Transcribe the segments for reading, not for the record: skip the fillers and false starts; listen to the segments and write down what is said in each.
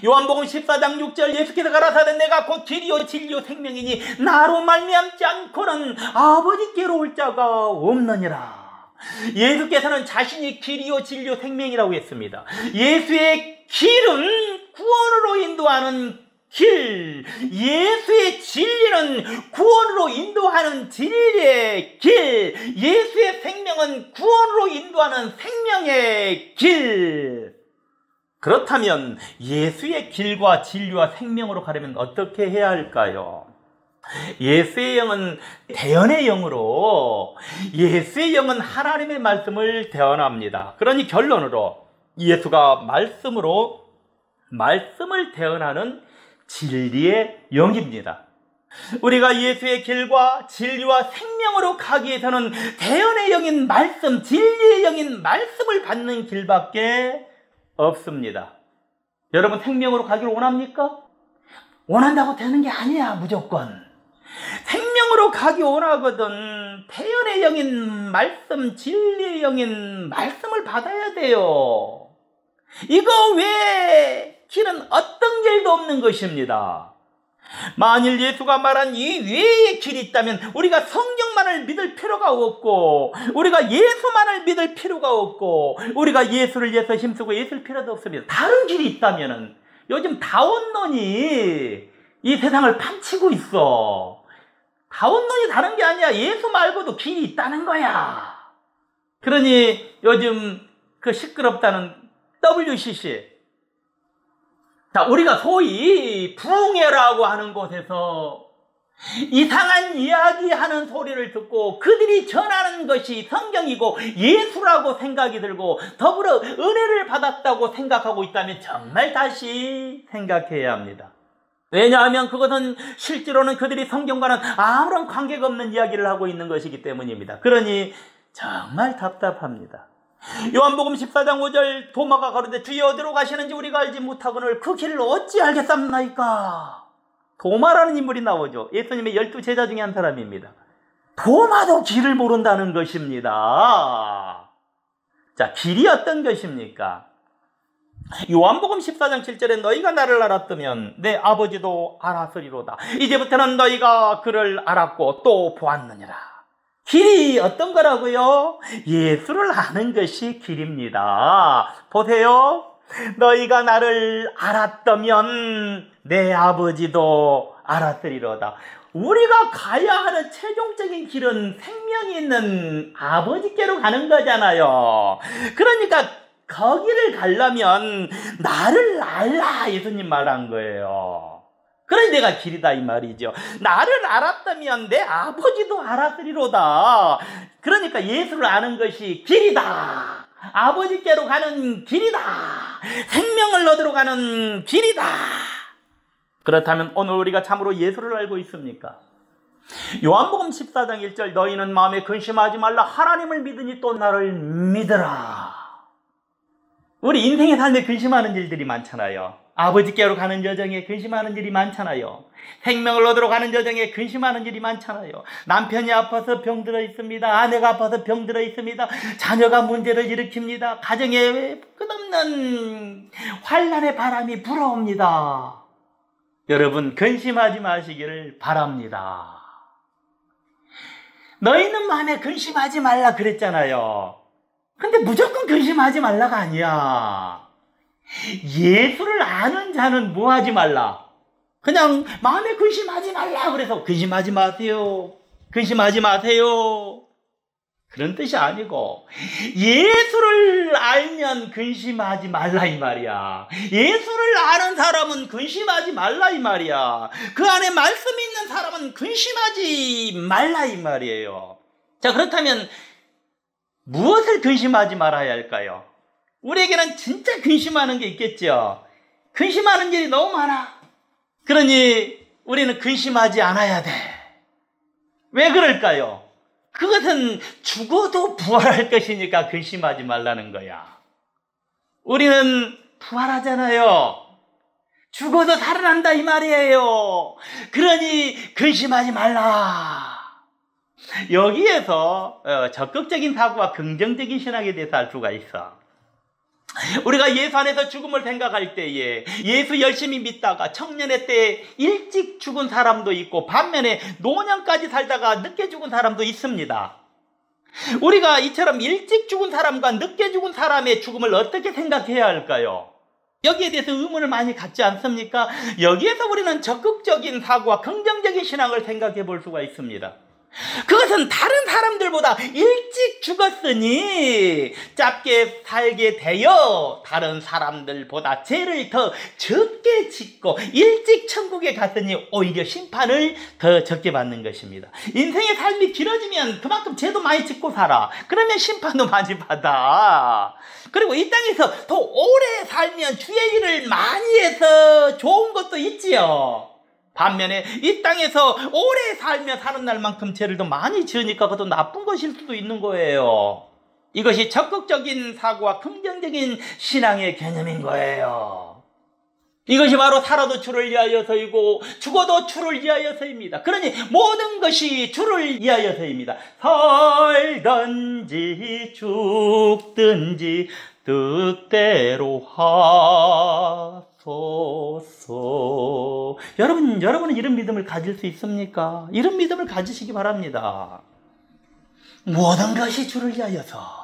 요한복음 14장 6절 예수께서 가라사대 내가 곧 길이요 진리요 생명이니 나로 말미암지 않고는 아버지께로 올 자가 없느니라. 예수께서는 자신이 길이요 진리요 생명이라고 했습니다. 예수의 길은 구원으로 인도하는 길, 예수의 진리는 구원으로 인도하는 진리의 길, 예수의 생명은 구원으로 인도하는 생명의 길. 그렇다면 예수의 길과 진리와 생명으로 가려면 어떻게 해야 할까요? 예수의 영은 대언의 영으로, 예수의 영은 하나님의 말씀을 대언합니다. 그러니 결론으로 예수가 말씀을 대언하는 진리의 영입니다. 우리가 예수의 길과 진리와 생명으로 가기 위해서는 대언의 영인 말씀, 진리의 영인 말씀을 받는 길밖에 없습니다. 여러분 생명으로 가기를 원합니까? 원한다고 되는 게 아니야. 무조건 생명으로 가기 원하거든 대언의 영인 말씀, 진리의 영인 말씀을 받아야 돼요. 이거 외에 길은 어떤 길도 없는 것입니다. 만일 예수가 말한 이 외의 길이 있다면 우리가 성경만을 믿을 필요가 없고, 우리가 예수만을 믿을 필요가 없고, 우리가 예수를 위해서 힘쓰고 예수를 필요도 없습니다. 다른 길이 있다면은, 요즘 다원론이 이 세상을 판치고 있어. 다원론이 다른 게 아니야. 예수 말고도 길이 있다는 거야. 그러니 요즘 그 시끄럽다는 WCC, 자, 우리가 소위 붕해라고 하는 곳에서 이상한 이야기하는 소리를 듣고 그들이 전하는 것이 성경이고 예수라고 생각이 들고 더불어 은혜를 받았다고 생각하고 있다면 정말 다시 생각해야 합니다. 왜냐하면 그것은 실제로는 그들이 성경과는 아무런 관계가 없는 이야기를 하고 있는 것이기 때문입니다. 그러니 정말 답답합니다. 요한복음 14장 5절 도마가 가로되 주여 어디로 가시는지 우리가 알지 못하거늘 그 길을 어찌 알겠사옵나이까. 도마라는 인물이 나오죠. 예수님의 12제자 중에 한 사람입니다. 도마도 길을 모른다는 것입니다. 자, 길이 어떤 것입니까? 요한복음 14장 7절에 너희가 나를 알았다면 내 아버지도 알았으리로다. 이제부터는 너희가 그를 알았고 또 보았느니라. 길이 어떤 거라고요? 예수를 아는 것이 길입니다. 보세요. 너희가 나를 알았다면 내 아버지도 알았으리로다. 우리가 가야 하는 최종적인 길은 생명이 있는 아버지께로 가는 거잖아요. 그러니까 거기를 가려면 나를 알라 예수님 말한 거예요. 그러니 내가 길이다 이 말이죠. 나를 알았다면 내 아버지도 알았으리로다. 그러니까 예수를 아는 것이 길이다. 아버지께로 가는 길이다. 생명을 얻으러 가는 길이다. 그렇다면 오늘 우리가 참으로 예수를 알고 있습니까? 요한복음 14장 1절 너희는 마음에 근심하지 말라. 하나님을 믿으니 또 나를 믿으라. 우리 인생의 삶에 근심하는 일들이 많잖아요. 아버지께로 가는 여정에 근심하는 일이 많잖아요. 생명을 얻으러 가는 여정에 근심하는 일이 많잖아요. 남편이 아파서 병들어 있습니다. 아내가 아파서 병들어 있습니다. 자녀가 문제를 일으킵니다. 가정에 끝없는 환난의 바람이 불어옵니다. 여러분 근심하지 마시기를 바랍니다. 너희는 마음에 근심하지 말라 그랬잖아요. 근데 무조건 근심하지 말라가 아니야. 예수를 아는 자는 뭐 하지 말라? 그냥 마음에 근심하지 말라 그래서 근심하지 마세요. 근심하지 마세요. 그런 뜻이 아니고 예수를 알면 근심하지 말라 이 말이야. 예수를 아는 사람은 근심하지 말라 이 말이야. 그 안에 말씀이 있는 사람은 근심하지 말라 이 말이에요. 자, 그렇다면 무엇을 근심하지 말아야 할까요? 우리에게는 진짜 근심하는 게 있겠죠. 근심하는 일이 너무 많아. 그러니 우리는 근심하지 않아야 돼. 왜 그럴까요? 그것은 죽어도 부활할 것이니까 근심하지 말라는 거야. 우리는 부활하잖아요. 죽어도 살아난다 이 말이에요. 그러니 근심하지 말라. 여기에서 적극적인 사고와 긍정적인 신학에 대해서 알 수가 있어. 우리가 예수 안에서 죽음을 생각할 때에 예수 열심히 믿다가 청년의 때 일찍 죽은 사람도 있고 반면에 노년까지 살다가 늦게 죽은 사람도 있습니다. 우리가 이처럼 일찍 죽은 사람과 늦게 죽은 사람의 죽음을 어떻게 생각해야 할까요? 여기에 대해서 의문을 많이 갖지 않습니까? 여기에서 우리는 적극적인 사고와 긍정적인 신앙을 생각해 볼 수가 있습니다. 그것은 다른 사람들보다 일찍 죽었으니 짧게 살게 되어 다른 사람들보다 죄를 더 적게 짓고 일찍 천국에 갔으니 오히려 심판을 더 적게 받는 것입니다. 인생의 삶이 길어지면 그만큼 죄도 많이 짓고 살아. 그러면 심판도 많이 받아. 그리고 이 땅에서 더 오래 살면 주의 일을 많이 해서 좋은 것도 있지요. 반면에 이 땅에서 오래 살며 사는 날만큼 죄를 더 많이 지으니까 그것도 나쁜 것일 수도 있는 거예요. 이것이 적극적인 사고와 긍정적인 신앙의 개념인 거예요. 이것이 바로 살아도 주를 위하여서이고 죽어도 주를 위하여서입니다. 그러니 모든 것이 주를 위하여서입니다. 살든지 죽든지 뜻대로 하소서. 여러분은 이런 믿음을 가질 수 있습니까? 이런 믿음을 가지시기 바랍니다. 모든 것이 주를 위하여서.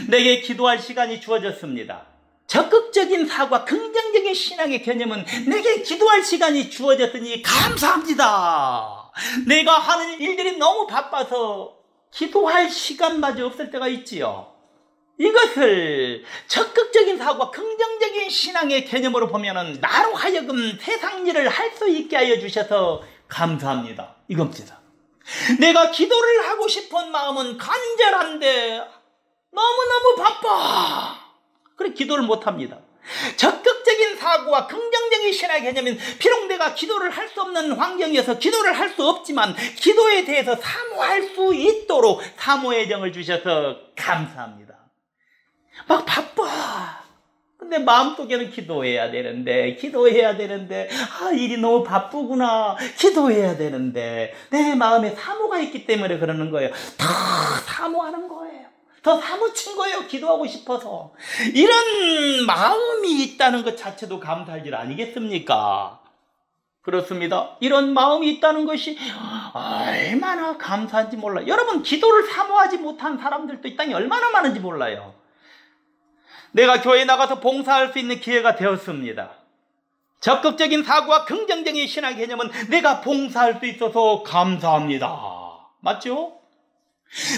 내게 기도할 시간이 주어졌습니다. 적극적인 사고와 긍정적인 신앙의 개념은 내게 기도할 시간이 주어졌으니 감사합니다. 내가 하는 일들이 너무 바빠서 기도할 시간마저 없을 때가 있지요. 이것을 적극적인 사고와 긍정적인 신앙의 개념으로 보면은 나로 하여금 세상 일을 할 수 있게 하여 주셔서 감사합니다. 이겁니다. 내가 기도를 하고 싶은 마음은 간절한데 너무너무 바빠. 그래 기도를 못합니다. 적극적인 사고와 긍정적인 신앙의 개념은 비록 내가 기도를 할 수 없는 환경이어서 기도를 할 수 없지만 기도에 대해서 사모할 수 있도록 사모의 정을 주셔서 감사합니다. 막 바빠. 근데 마음속에는 기도해야 되는데 일이 너무 바쁘구나. 기도해야 되는데 내 마음에 사모가 있기 때문에 그러는 거예요. 더 사모하는 거예요. 더 사무친 거예요. 기도하고 싶어서. 이런 마음이 있다는 것 자체도 감사할 일 아니겠습니까? 그렇습니다. 이런 마음이 있다는 것이 얼마나 감사한지 몰라요. 여러분 기도를 사모하지 못한 사람들도 이 땅에 얼마나 많은지 몰라요. 내가 교회에 나가서 봉사할 수 있는 기회가 되었습니다. 적극적인 사고와 긍정적인 신앙 개념은 내가 봉사할 수 있어서 감사합니다. 맞죠?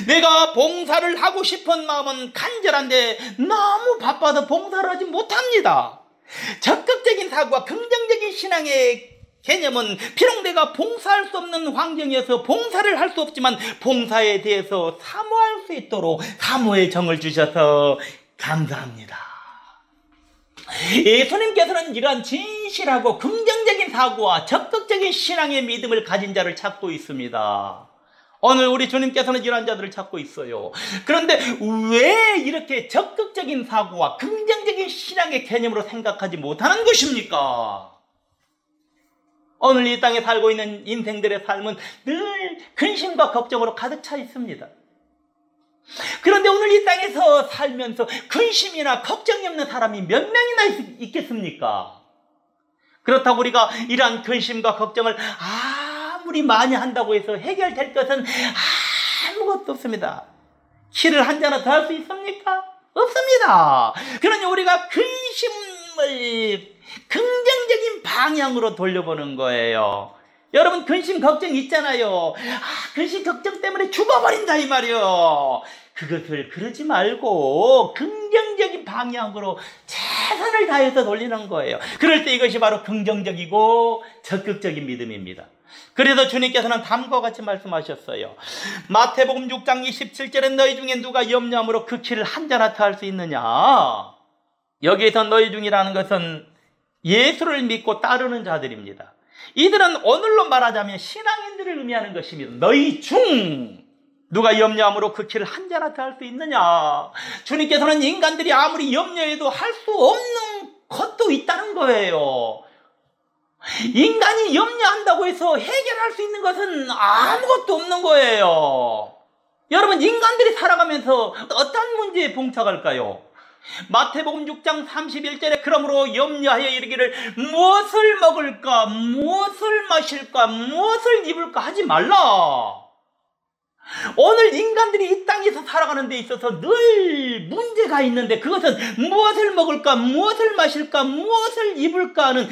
내가 봉사를 하고 싶은 마음은 간절한데 너무 바빠서 봉사를 하지 못합니다. 적극적인 사고와 긍정적인 신앙의 개념은 비록 내가 봉사할 수 없는 환경이어서 봉사를 할 수 없지만 봉사에 대해서 사모할 수 있도록 사모의 정을 주셔서 감사합니다. 예수님께서는 이러한 진실하고 긍정적인 사고와 적극적인 신앙의 믿음을 가진 자를 찾고 있습니다. 오늘 우리 주님께서는 이러한 자들을 찾고 있어요. 그런데 왜 이렇게 적극적인 사고와 긍정적인 신앙의 개념으로 생각하지 못하는 것입니까? 오늘 이 땅에 살고 있는 인생들의 삶은 늘 근심과 걱정으로 가득 차 있습니다. 그런데 오늘 이 땅에서 살면서 근심이나 걱정이 없는 사람이 몇 명이나 있겠습니까? 그렇다고 우리가 이러한 근심과 걱정을 아무리 많이 한다고 해서 해결될 것은 아무것도 없습니다. 키를 한 잔 더 할 수 있습니까? 없습니다. 그러니 우리가 근심을 긍정적인 방향으로 돌려보는 거예요. 여러분 근심 걱정 있잖아요. 근심 걱정 때문에 죽어버린다 이 말이요. 그것을 그러지 말고 긍정적인 방향으로 최선을 다해서 돌리는 거예요. 그럴 때 이것이 바로 긍정적이고 적극적인 믿음입니다. 그래서 주님께서는 다음과 같이 말씀하셨어요. 마태복음 6장 27절에 너희 중에 누가 염려함으로 그 키를 한 자라트 할 수 있느냐. 여기에서 너희 중이라는 것은 예수를 믿고 따르는 자들입니다. 이들은 오늘로 말하자면 신앙인들을 의미하는 것입니다. 너희 중 누가 염려함으로 그 키를 한 자라트 할 수 있느냐. 주님께서는 인간들이 아무리 염려해도 할 수 없는 것도 있다는 거예요. 인간이 염려한다고 해서 해결할 수 있는 것은 아무것도 없는 거예요. 여러분 인간들이 살아가면서 어떤 문제에 봉착할까요? 마태복음 6장 31절에 그러므로 염려하여 이르기를 무엇을 먹을까, 무엇을 마실까, 무엇을 입을까 하지 말라. 오늘 인간들이 이 땅에서 살아가는 데 있어서 늘 문제가 있는데 그것은 무엇을 먹을까, 무엇을 마실까, 무엇을 입을까 하는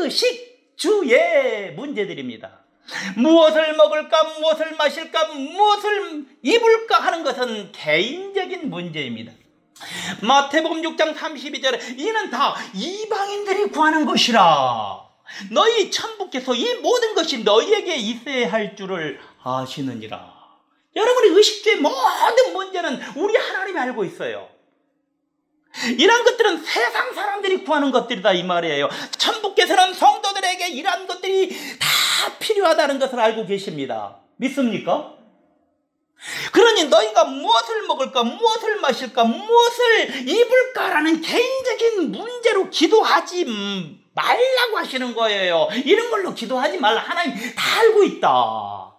의식주의 문제들입니다. 무엇을 먹을까, 무엇을 마실까, 무엇을 입을까 하는 것은 개인적인 문제입니다. 마태복음 6장 32절에 이는 다 이방인들이 구하는 것이라. 너희 천부께서 이 모든 것이 너희에게 있어야 할 줄을 아시느니라. 여러분의 의식주의 모든 문제는 우리 하나님이 알고 있어요. 이런 것들은 세상 사람들이 구하는 것들이다 이 말이에요. 천부께서는 성도들에게 이러한 것들이 다 필요하다는 것을 알고 계십니다. 믿습니까? 그러니 너희가 무엇을 먹을까, 무엇을 마실까, 무엇을 입을까라는 개인적인 문제로 기도하지 말라고 하시는 거예요. 이런 걸로 기도하지 말라. 하나님 다 알고 있다.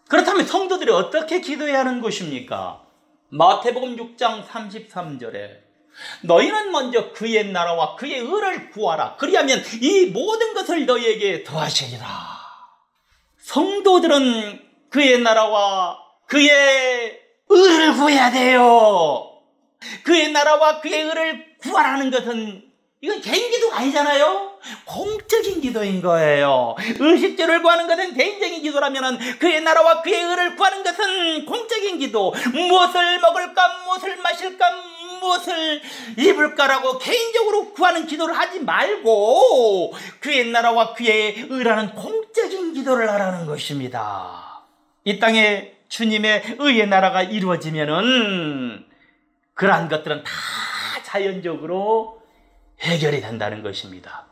그렇다면 성도들이 어떻게 기도해야 하는 것입니까? 마태복음 6장 33절에 너희는 먼저 그의 나라와 그의 의를 구하라. 그리하면 이 모든 것을 너희에게 더하시리라. 성도들은 그의 나라와 그의 의를 구해야 돼요. 그의 나라와 그의 의를 구하라는 것은 이건 개인 기도가 아니잖아요. 공적인 기도인 거예요. 의식주를 구하는 것은 개인적인 기도라면 그의 나라와 그의 의를 구하는 것은 공적인 기도. 무엇을 먹을까, 무엇을 마실까, 무엇을 입을까라고 개인적으로 구하는 기도를 하지 말고 그의 나라와 그의 의라는 공적인 기도를 하라는 것입니다. 이 땅에 주님의 의의 나라가 이루어지면은 그러한 것들은 다 자연적으로 해결이 된다는 것입니다.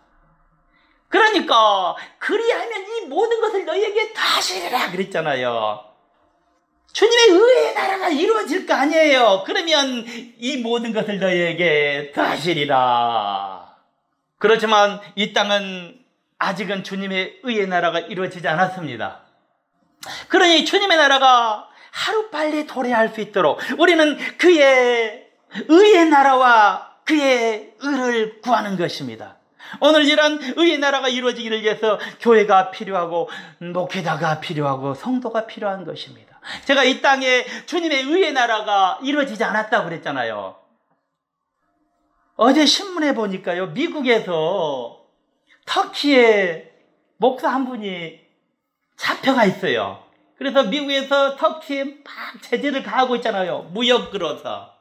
그러니까 그리하면 이 모든 것을 너희에게 다 하시리라 그랬잖아요. 주님의 의의 나라가 이루어질 거 아니에요. 그러면 이 모든 것을 너희에게 다 하시리라. 그렇지만 이 땅은 아직은 주님의 의의 나라가 이루어지지 않았습니다. 그러니 주님의 나라가 하루빨리 도래할 수 있도록 우리는 그의 의의 나라와 그의 의를 구하는 것입니다. 오늘 이런 의의 나라가 이루어지기를 위해서 교회가 필요하고 목회자가 필요하고 성도가 필요한 것입니다. 제가 이 땅에 주님의 의의 나라가 이루어지지 않았다고 그랬잖아요. 어제 신문에 보니까요, 미국에서 터키에 목사 한 분이 잡혀가 있어요. 그래서 미국에서 터키에 막 제재를 가하고 있잖아요. 무역 끌어서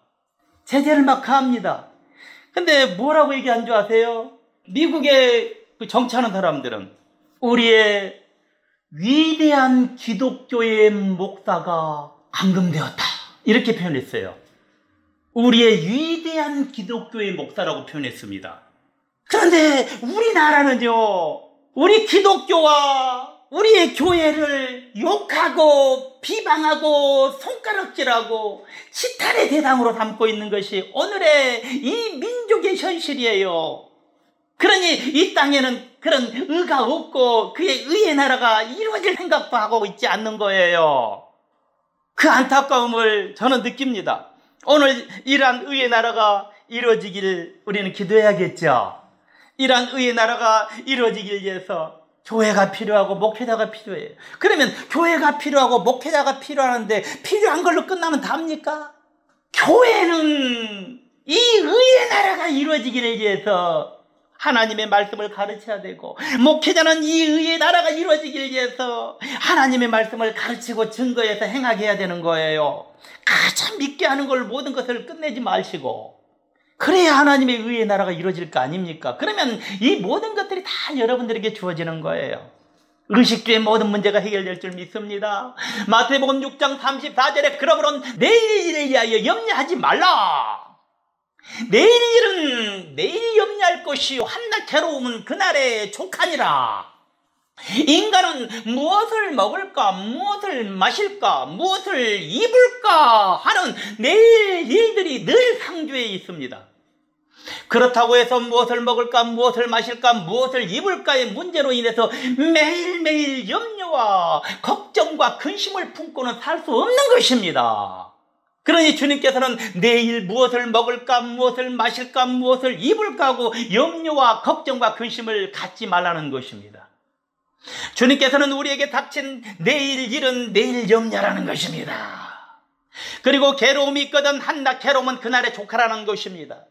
제재를 막 가합니다. 근데 뭐라고 얘기한 줄 아세요? 미국의 정치하는 사람들은 우리의 위대한 기독교의 목사가 감금되었다 이렇게 표현했어요. 우리의 위대한 기독교의 목사라고 표현했습니다. 그런데 우리나라는요, 우리 기독교와 우리의 교회를 욕하고 비방하고 손가락질하고 치탄의 대상으로 삼고 있는 것이 오늘의 이 민족의 현실이에요. 그러니 이 땅에는 그런 의가 없고 그의 의의 나라가 이루어질 생각도 하고 있지 않는 거예요. 그 안타까움을 저는 느낍니다. 오늘 이러한 의의 나라가 이루어지기를 우리는 기도해야겠죠. 이러한 의의 나라가 이루어지길 위해서 교회가 필요하고 목회자가 필요해요. 그러면 교회가 필요하고 목회자가 필요하는데 필요한 걸로 끝나면 답니까? 교회는 이 의의 나라가 이루어지기를 위해서 하나님의 말씀을 가르쳐야 되고, 목회자는 이 의의 나라가 이루어지기를 위해서 하나님의 말씀을 가르치고 증거해서 행하게 해야 되는 거예요. 가장 믿게 하는 걸 모든 것을 끝내지 마시고, 그래야 하나님의 의의 나라가 이루어질 거 아닙니까? 그러면 이 모든 것들이 다 여러분들에게 주어지는 거예요. 의식주의 모든 문제가 해결될 줄 믿습니다. 마태복음 6장 34절에 그러므로 내일 일을 위하여 염려하지 말라. 내일 일은 내일 염려할 것이요 한낱 괴로움은 그날의 족하니라. 인간은 무엇을 먹을까, 무엇을 마실까, 무엇을 입을까 하는 내일 일들이 늘 상주에 있습니다. 그렇다고 해서 무엇을 먹을까, 무엇을 마실까, 무엇을 입을까의 문제로 인해서 매일매일 염려와 걱정과 근심을 품고는 살 수 없는 것입니다. 그러니 주님께서는 내일 무엇을 먹을까, 무엇을 마실까, 무엇을 입을까 하고 염려와 걱정과 근심을 갖지 말라는 것입니다. 주님께서는 우리에게 닥친 내일 일은 내일 염려라는 것입니다. 그리고 괴로움이 있거든 한낱 괴로움은 그날의 조카라는 것입니다.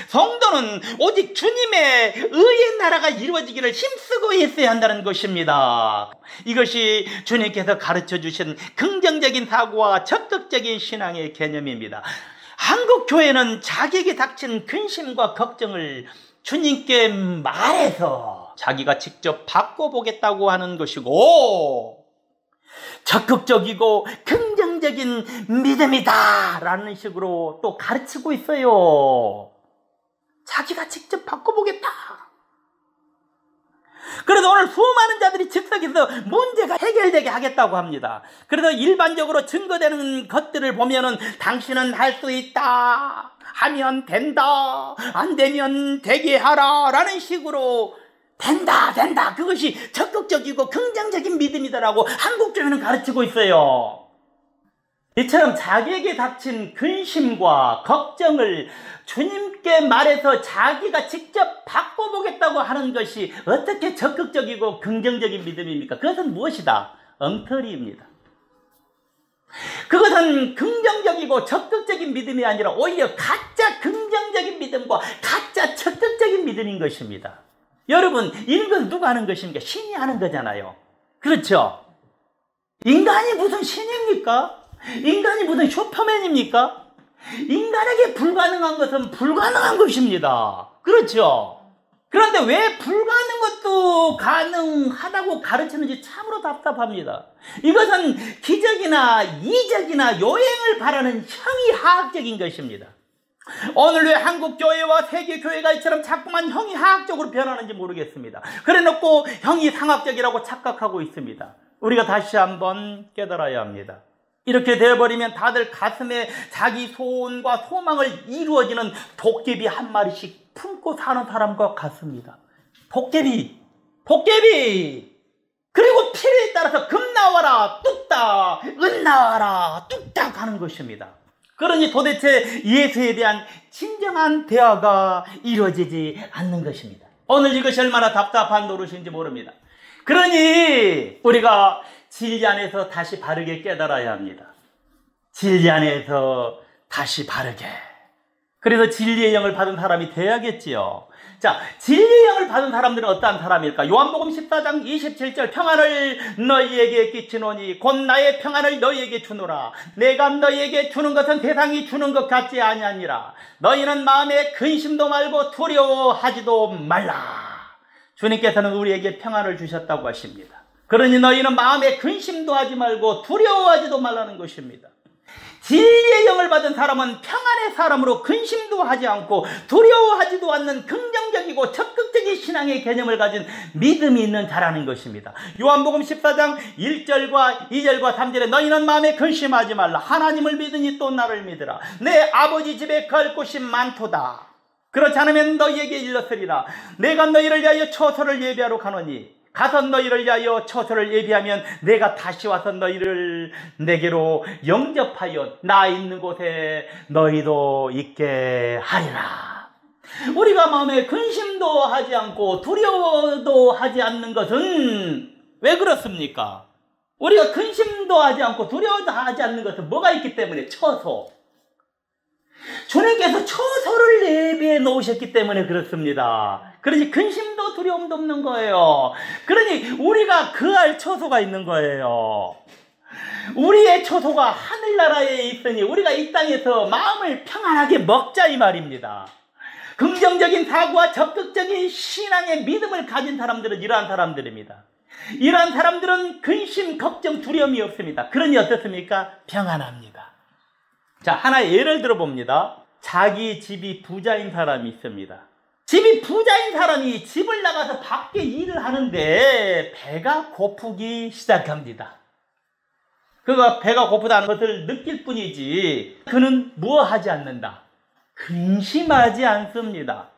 성도는 오직 주님의 의의 나라가 이루어지기를 힘쓰고 있어야 한다는 것입니다. 이것이 주님께서 가르쳐 주신 긍정적인 사고와 적극적인 신앙의 개념입니다. 한국 교회는 자기에게 닥친 근심과 걱정을 주님께 말해서 자기가 직접 바꿔보겠다고 하는 것이고, 적극적이고 긍정적인 믿음이다 라는 식으로 또 가르치고 있어요. 자기가 직접 바꿔보겠다. 그래서 오늘 수많은 자들이 즉석에서 문제가 해결되게 하겠다고 합니다. 그래서 일반적으로 증거되는 것들을 보면은 당신은 할 수 있다, 하면 된다, 안 되면 되게 하라 라는 식으로 된다 그것이 적극적이고 긍정적인 믿음이다라고 한국교회는 가르치고 있어요. 이처럼 자기에게 닥친 근심과 걱정을 주님께 말해서 자기가 직접 바꿔보겠다고 하는 것이 어떻게 적극적이고 긍정적인 믿음입니까? 그것은 무엇이다? 엉터리입니다. 그것은 긍정적이고 적극적인 믿음이 아니라 오히려 가짜 긍정적인 믿음과 가짜 적극적인 믿음인 것입니다. 여러분, 이런 건 누가 하는 것입니까? 신이 하는 거잖아요. 그렇죠? 인간이 무슨 신입니까? 인간이 무슨 슈퍼맨입니까? 인간에게 불가능한 것은 불가능한 것입니다. 그렇죠? 그런데 왜 불가능한 것도 가능하다고 가르치는지 참으로 답답합니다. 이것은 기적이나 이적이나 요행을 바라는 형이하학적인 것입니다. 오늘 왜 한국교회와 세계교회가 이처럼 자꾸만 형이하학적으로 변하는지 모르겠습니다. 그래놓고 형이상학적이라고 착각하고 있습니다. 우리가 다시 한번 깨달아야 합니다. 이렇게 되어버리면 다들 가슴에 자기 소원과 소망을 이루어지는 도깨비 한 마리씩 품고 사는 사람과 같습니다. 도깨비! 그리고 필요에 따라서 금 나와라 뚝딱, 은 나와라 뚝딱 하는 것입니다. 그러니 도대체 예수에 대한 진정한 대화가 이루어지지 않는 것입니다. 오늘 이것이 얼마나 답답한 노릇인지 모릅니다. 그러니 우리가 진리 안에서 다시 바르게 깨달아야 합니다. 진리 안에서 다시 바르게. 그래서 진리의 영을 받은 사람이 돼야겠지요. 자, 진리의 영을 받은 사람들은 어떠한 사람일까? 요한복음 14장 27절, 평안을 너희에게 끼치노니 곧 나의 평안을 너희에게 주노라. 내가 너희에게 주는 것은 세상이 주는 것 같지 아니하니라. 너희는 마음에 근심도 말고 두려워하지도 말라. 주님께서는 우리에게 평안을 주셨다고 하십니다. 그러니 너희는 마음에 근심도 하지 말고 두려워하지도 말라는 것입니다. 진리의 영을 받은 사람은 평안의 사람으로 근심도 하지 않고 두려워하지도 않는 긍정적이고 적극적인 신앙의 개념을 가진 믿음이 있는 자라는 것입니다. 요한복음 14장 1절과 2절과 3절에 너희는 마음에 근심하지 말라. 하나님을 믿으니 또 나를 믿으라. 내 아버지 집에 갈 곳이 많도다. 그렇지 않으면 너희에게 일렀으리라. 내가 너희를 위하여 처소를 예비하러 가노니 가서 너희를 위하여 처소를 예비하면 내가 다시 와서 너희를 내게로 영접하여 나 있는 곳에 너희도 있게 하리라. 우리가 마음에 근심도 하지 않고 두려워도 하지 않는 것은 왜 그렇습니까? 우리가 근심도 하지 않고 두려워도 하지 않는 것은 뭐가 있기 때문에? 처소. 주님께서 처소를 예비해 놓으셨기 때문에 그렇습니다. 그러니 근심도 두려움도 없는 거예요. 그러니 우리가 그할 처소가 있는 거예요. 우리의 처소가 하늘나라에 있으니 우리가 이 땅에서 마음을 평안하게 먹자 이 말입니다. 긍정적인 사고와 적극적인 신앙의 믿음을 가진 사람들은 이러한 사람들입니다. 이러한 사람들은 근심, 걱정, 두려움이 없습니다. 그러니 어떻습니까? 평안합니다. 자, 하나의 예를 들어봅니다. 자기 집이 부자인 사람이 있습니다. 집이 부자인 사람이 집을 나가서 밖에 일을 하는데 배가 고프기 시작합니다. 그가 배가 고프다는 것을 느낄 뿐이지 그는 무엇하지 않는다? 근심하지 않습니다.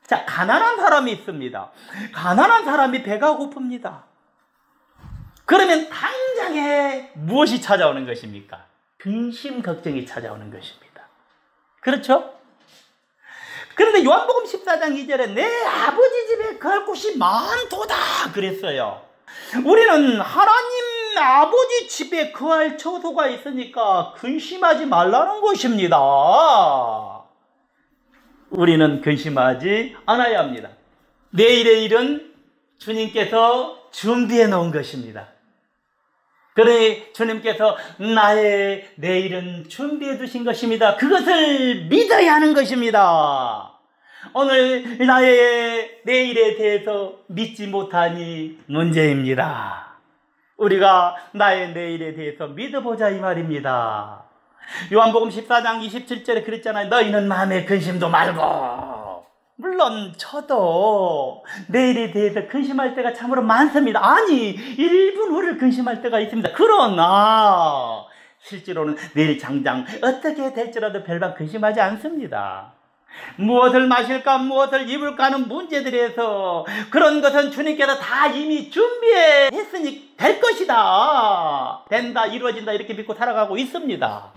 자, 가난한 사람이 있습니다. 가난한 사람이 배가 고픕니다. 그러면 당장에 무엇이 찾아오는 것입니까? 근심 걱정이 찾아오는 것입니다. 그렇죠? 그런데 요한복음 14장 2절에 내 아버지 집에 갈 곳이 많도다 그랬어요. 우리는 하나님 아버지 집에 거할 처소가 있으니까 근심하지 말라는 것입니다. 우리는 근심하지 않아야 합니다. 내일의 일은 주님께서 준비해 놓은 것입니다. 그러니 주님께서 나의 내일은 준비해 두신 것입니다. 그것을 믿어야 하는 것입니다. 오늘 나의 내일에 대해서 믿지 못하니 문제입니다. 우리가 나의 내일에 대해서 믿어보자 이 말입니다. 요한복음 14장 27절에 그랬잖아요. 너희는 마음에 근심도 말고. 물론 저도 내일에 대해서 근심할 때가 참으로 많습니다. 아니 1분 후를 근심할 때가 있습니다. 그러나 실제로는 내일 당장 어떻게 될지라도 별반 근심하지 않습니다. 무엇을 마실까 무엇을 입을까 하는 문제들에서 그런 것은 주님께서 다 이미 준비했으니 될 것이다. 된다 이루어진다 이렇게 믿고 살아가고 있습니다.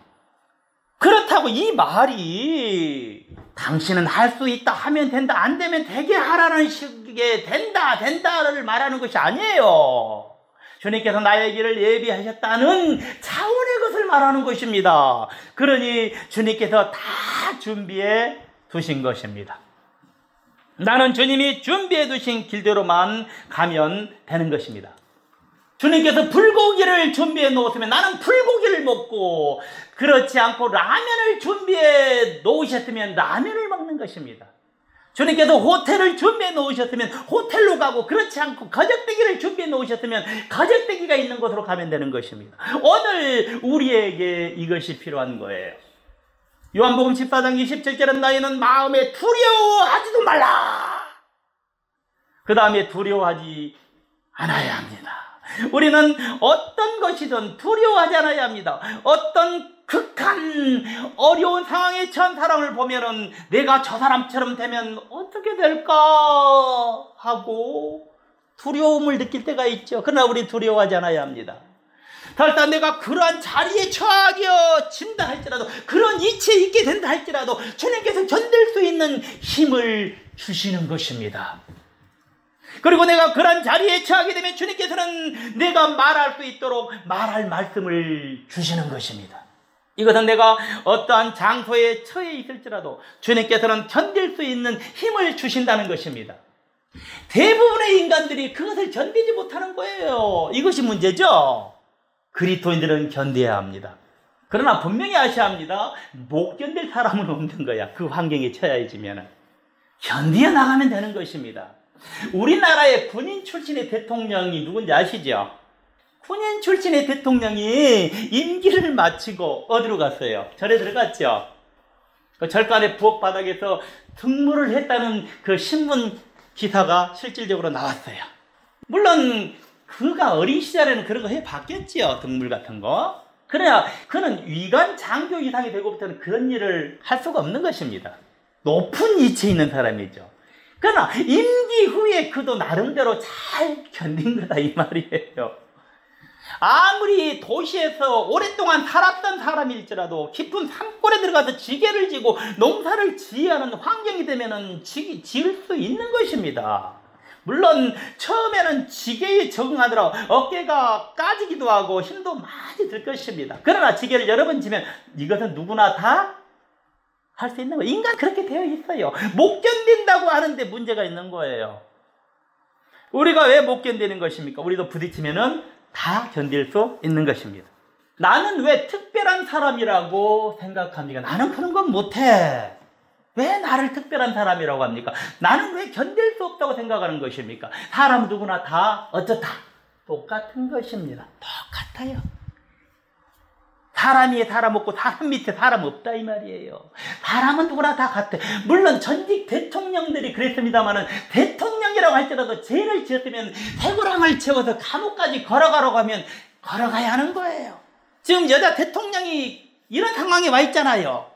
그렇다고 이 말이 당신은 할 수 있다 하면 된다 안 되면 되게 하라는 식의 된다를 말하는 것이 아니에요. 주님께서 나의 길을 예비하셨다는 차원의 것을 말하는 것입니다. 그러니 주님께서 다 준비해 두신 것입니다. 나는 주님이 준비해 두신 길대로만 가면 되는 것입니다. 주님께서 불고기를 준비해 놓으시면 나는 불고기를 먹고, 그렇지 않고 라면을 준비해 놓으셨으면 라면을 먹는 것입니다. 주님께서 호텔을 준비해 놓으셨으면 호텔로 가고, 그렇지 않고 거적대기를 준비해 놓으셨으면 거적대기가 있는 곳으로 가면 되는 것입니다. 오늘 우리에게 이것이 필요한 거예요. 요한복음 14장 27절은 너희는 마음에 두려워하지도 말라. 그 다음에 두려워하지 않아야 합니다. 우리는 어떤 것이든 두려워하지 않아야 합니다. 어떤 극한 어려운 상황에 처한 사람을 보면은 내가 저 사람처럼 되면 어떻게 될까 하고 두려움을 느낄 때가 있죠. 그러나 우리 두려워하지 않아야 합니다. 설사 내가 그러한 자리에 처하여진다 할지라도, 그런 이치에 있게 된다 할지라도 주님께서 견딜 수 있는 힘을 주시는 것입니다. 그리고 내가 그런 자리에 처하게 되면 주님께서는 내가 말할 수 있도록 말할 말씀을 주시는 것입니다. 이것은 내가 어떠한 장소에 처해 있을지라도 주님께서는 견딜 수 있는 힘을 주신다는 것입니다. 대부분의 인간들이 그것을 견디지 못하는 거예요. 이것이 문제죠. 그리스도인들은 견뎌야 합니다. 그러나 분명히 아셔야 합니다. 못 견딜 사람은 없는 거야. 그 환경에 처해지면 견디어 나가면 되는 것입니다. 우리나라의 군인 출신의 대통령이 누군지 아시죠? 군인 출신의 대통령이 임기를 마치고 어디로 갔어요? 절에 들어갔죠? 그 절간의 부엌 바닥에서 등무를 했다는 그 신문 기사가 실질적으로 나왔어요. 물론 그가 어린 시절에는 그런 거 해봤겠지요. 등물 같은 거. 그래야 그는 위관 장교 이상이 되고부터는 그런 일을 할 수가 없는 것입니다. 높은 위치에 있는 사람이죠. 그러나 임기 후에 그도 나름대로 잘 견딘 거다 이 말이에요. 아무리 도시에서 오랫동안 살았던 사람일지라도 깊은 산골에 들어가서 지게를 지고 농사를 지어야 하는 환경이 되면은 지을 수 있는 것입니다. 물론 처음에는 지게에 적응하느라 어깨가 까지기도 하고 힘도 많이 들 것입니다. 그러나 지게를 여러 번 지면 이것은 누구나 다 할 수 있는 거예요. 인간 그렇게 되어 있어요. 못 견딘다고 하는데 문제가 있는 거예요. 우리가 왜 못 견디는 것입니까? 우리도 부딪히면은 다 견딜 수 있는 것입니다. 나는 왜 특별한 사람이라고 생각합니까? 나는 그런 건 못해. 왜 나를 특별한 사람이라고 합니까? 나는 왜 견딜 수 없다고 생각하는 것입니까? 사람 누구나 다 어쩌다 똑같은 것입니다. 똑같아요. 사람이 사람 없고 사람 밑에 사람 없다 이 말이에요. 사람은 누구나 다 같아. 물론 전직 대통령들이 그랬습니다마는 대통령이라고 할지라도 죄를 지었으면 해고랑을 채워서 감옥까지 걸어가라고 하면 걸어가야 하는 거예요. 지금 여자 대통령이 이런 상황에 와 있잖아요.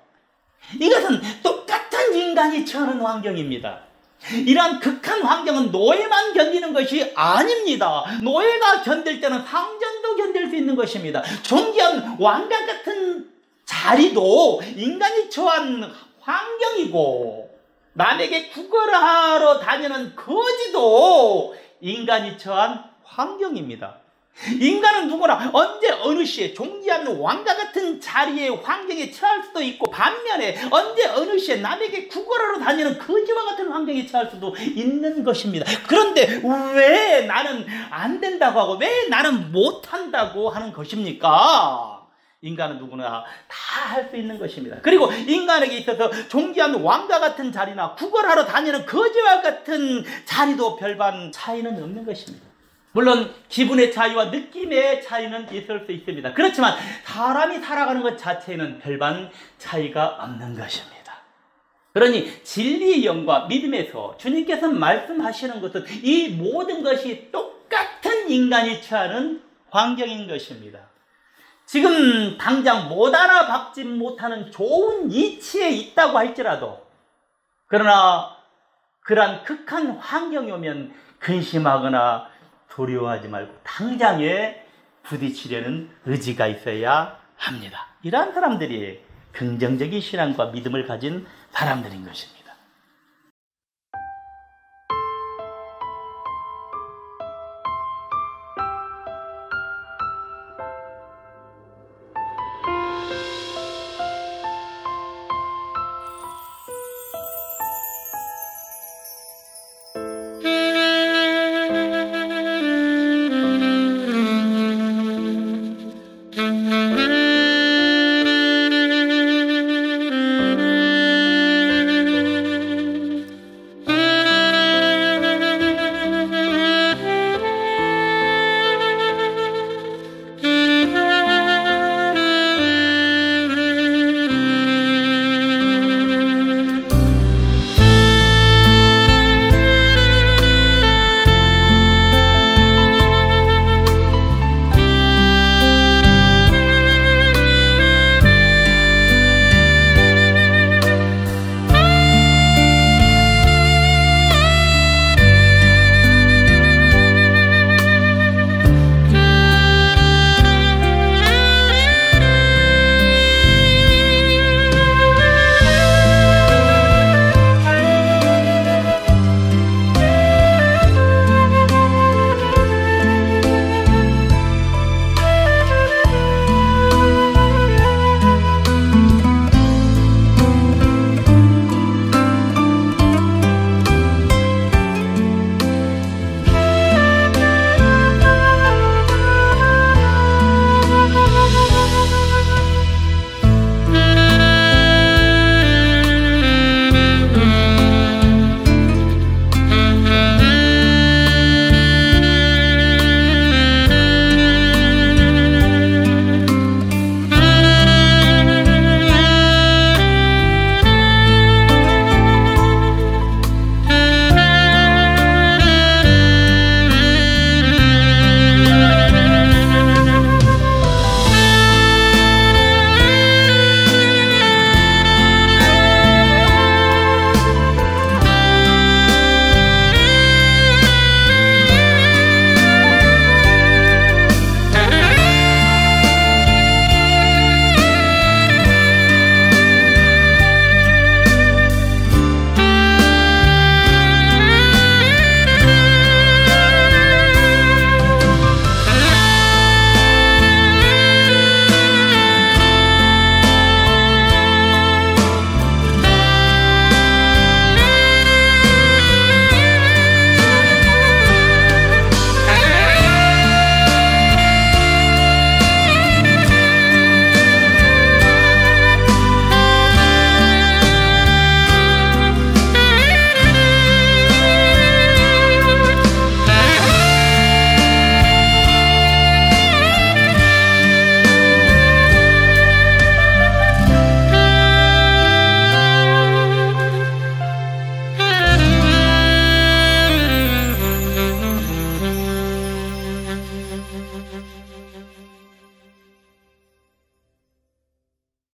이것은 똑같은 인간이 처하는 환경입니다. 이러한 극한 환경은 노예만 견디는 것이 아닙니다. 노예가 견딜 때는 상전도 아직도 견딜 수 있는 것입니다. 존귀한 왕각 같은 자리도 인간이 처한 환경이고, 남에게 구걸하러 다니는 거지도 인간이 처한 환경입니다. 인간은 누구나 언제 어느 시에 존귀한 왕과 같은 자리의 환경에 처할 수도 있고, 반면에 언제 어느 시에 남에게 구걸하러 다니는 거지와 같은 환경에 처할 수도 있는 것입니다. 그런데 왜 나는 안 된다고 하고 왜 나는 못한다고 하는 것입니까? 인간은 누구나 다 할 수 있는 것입니다. 그리고 인간에게 있어서 존귀한 왕과 같은 자리나 구걸하러 다니는 거지와 같은 자리도 별반 차이는 없는 것입니다. 물론 기분의 차이와 느낌의 차이는 있을 수 있습니다. 그렇지만 사람이 살아가는 것 자체에는 별반 차이가 없는 것입니다. 그러니 진리의 영과 믿음에서 주님께서 말씀하시는 것은 이 모든 것이 똑같은 인간이 처하는 환경인 것입니다. 지금 당장 못 알아박지 못하는 좋은 이치에 있다고 할지라도, 그러나 그러한 극한 환경이 오면 근심하거나 두려워하지 말고 당장에 부딪히려는 의지가 있어야 합니다. 이러한 사람들이 긍정적인 신앙과 믿음을 가진 사람들인 것입니다.